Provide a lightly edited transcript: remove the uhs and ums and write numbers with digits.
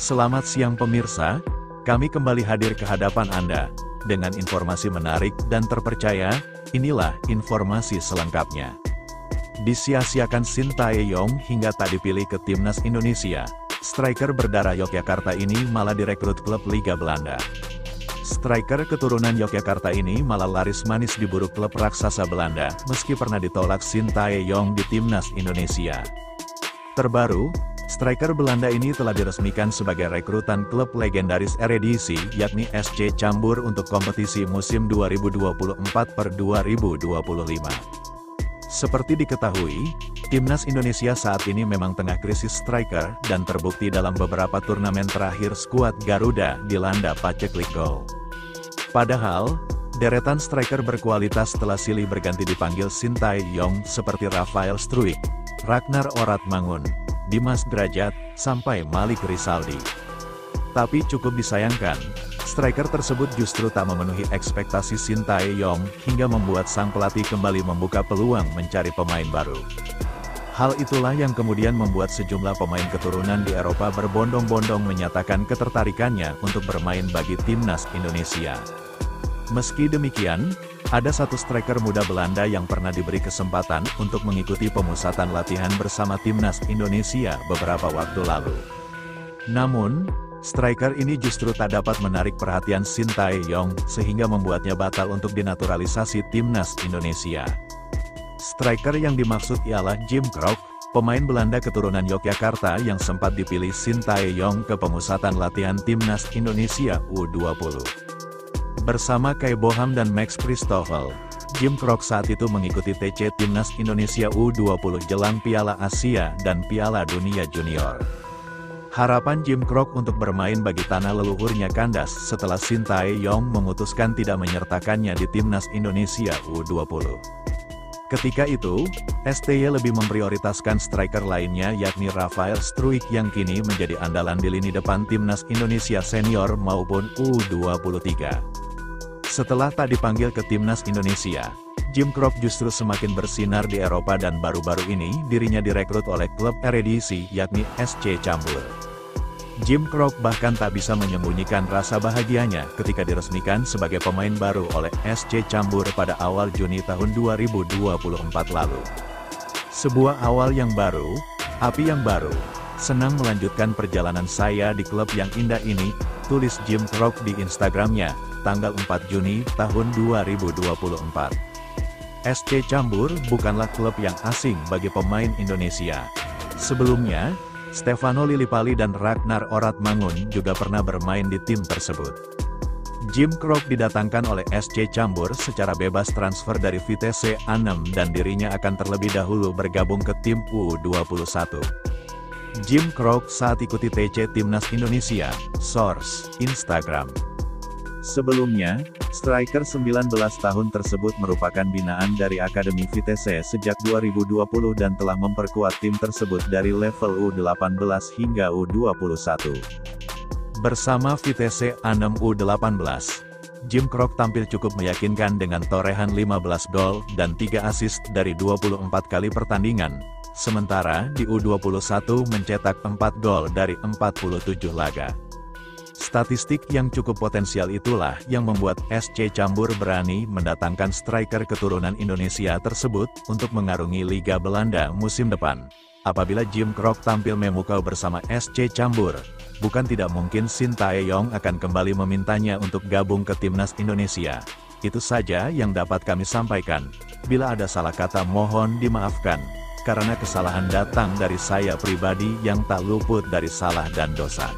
Selamat siang pemirsa, kami kembali hadir ke hadapan Anda, dengan informasi menarik dan terpercaya, inilah informasi selengkapnya. Disia-siakan Shin Tae-yong hingga tak dipilih ke Timnas Indonesia, striker berdarah Yogyakarta ini malah direkrut klub Liga Belanda. Striker keturunan Yogyakarta ini malah laris manis diburu klub raksasa Belanda, meski pernah ditolak Shin Tae-yong di Timnas Indonesia. Terbaru, striker Belanda ini telah diresmikan sebagai rekrutan klub legendaris Eredivisie, yakni SC Cambuur untuk kompetisi musim 2024-2025. Seperti diketahui, Timnas Indonesia saat ini memang tengah krisis striker, dan terbukti dalam beberapa turnamen terakhir skuad Garuda dilanda paceklik gol. Padahal, deretan striker berkualitas telah silih berganti dipanggil Shin Tae-yong seperti Rafael Struijk, Ragnar Oratmangun, Dimas Drajat, sampai Malik Rizaldi. Tapi cukup disayangkan, striker tersebut justru tak memenuhi ekspektasi Shin Tae-yong hingga membuat sang pelatih kembali membuka peluang mencari pemain baru. Hal itulah yang kemudian membuat sejumlah pemain keturunan di Eropa berbondong-bondong menyatakan ketertarikannya untuk bermain bagi Timnas Indonesia. Meski demikian, ada satu striker muda Belanda yang pernah diberi kesempatan untuk mengikuti pemusatan latihan bersama Timnas Indonesia beberapa waktu lalu. Namun, striker ini justru tak dapat menarik perhatian Shin Tae-yong sehingga membuatnya batal untuk dinaturalisasi Timnas Indonesia. Striker yang dimaksud ialah Jim Krok, pemain Belanda keturunan Yogyakarta yang sempat dipilih Shin Tae-yong ke pemusatan latihan Timnas Indonesia U20. Bersama Kai Boham dan Max Christoffel, Jim Krok saat itu mengikuti TC Timnas Indonesia U20 jelang Piala Asia dan Piala Dunia Junior. Harapan Jim Krok untuk bermain bagi tanah leluhurnya kandas setelah Shin Tae-yong memutuskan tidak menyertakannya di Timnas Indonesia U20. Ketika itu, STY lebih memprioritaskan striker lainnya yakni Rafael Struijk yang kini menjadi andalan di lini depan Timnas Indonesia senior maupun U23. Setelah tak dipanggil ke Timnas Indonesia, Jim Krok justru semakin bersinar di Eropa dan baru-baru ini dirinya direkrut oleh klub Eredivisie yakni SC Cambuur. Jim Krok bahkan tak bisa menyembunyikan rasa bahagianya ketika diresmikan sebagai pemain baru oleh SC Cambuur pada awal Juni tahun 2024 lalu. Sebuah awal yang baru, api yang baru, senang melanjutkan perjalanan saya di klub yang indah ini, tulis Jim Krok di Instagramnya, tanggal 4 Juni tahun 2024. SC Cambuur bukanlah klub yang asing bagi pemain Indonesia. Sebelumnya, Stefano Lillipali dan Ragnar Oratmangun juga pernah bermain di tim tersebut. Jim Krok didatangkan oleh SC Cambuur secara bebas transfer dari Vitesse Arnhem dan dirinya akan terlebih dahulu bergabung ke tim U21. Jim Krok saat ikuti TC Timnas Indonesia, source, Instagram. Sebelumnya, striker 19 tahun tersebut merupakan binaan dari Akademi Vitesse sejak 2020 dan telah memperkuat tim tersebut dari level U18 hingga U21. Bersama Vitesse Arnhem U18, Jim Krok tampil cukup meyakinkan dengan torehan 15 gol dan 3 assist dari 24 kali pertandingan, sementara di U21 mencetak 4 gol dari 47 laga. Statistik yang cukup potensial itulah yang membuat SC Cambuur berani mendatangkan striker keturunan Indonesia tersebut untuk mengarungi Liga Belanda musim depan. Apabila Jim Krok tampil memukau bersama SC Cambuur, bukan tidak mungkin Shin Tae-yong akan kembali memintanya untuk gabung ke Timnas Indonesia. Itu saja yang dapat kami sampaikan. Bila ada salah kata mohon dimaafkan, karena kesalahan datang dari saya pribadi yang tak luput dari salah dan dosa.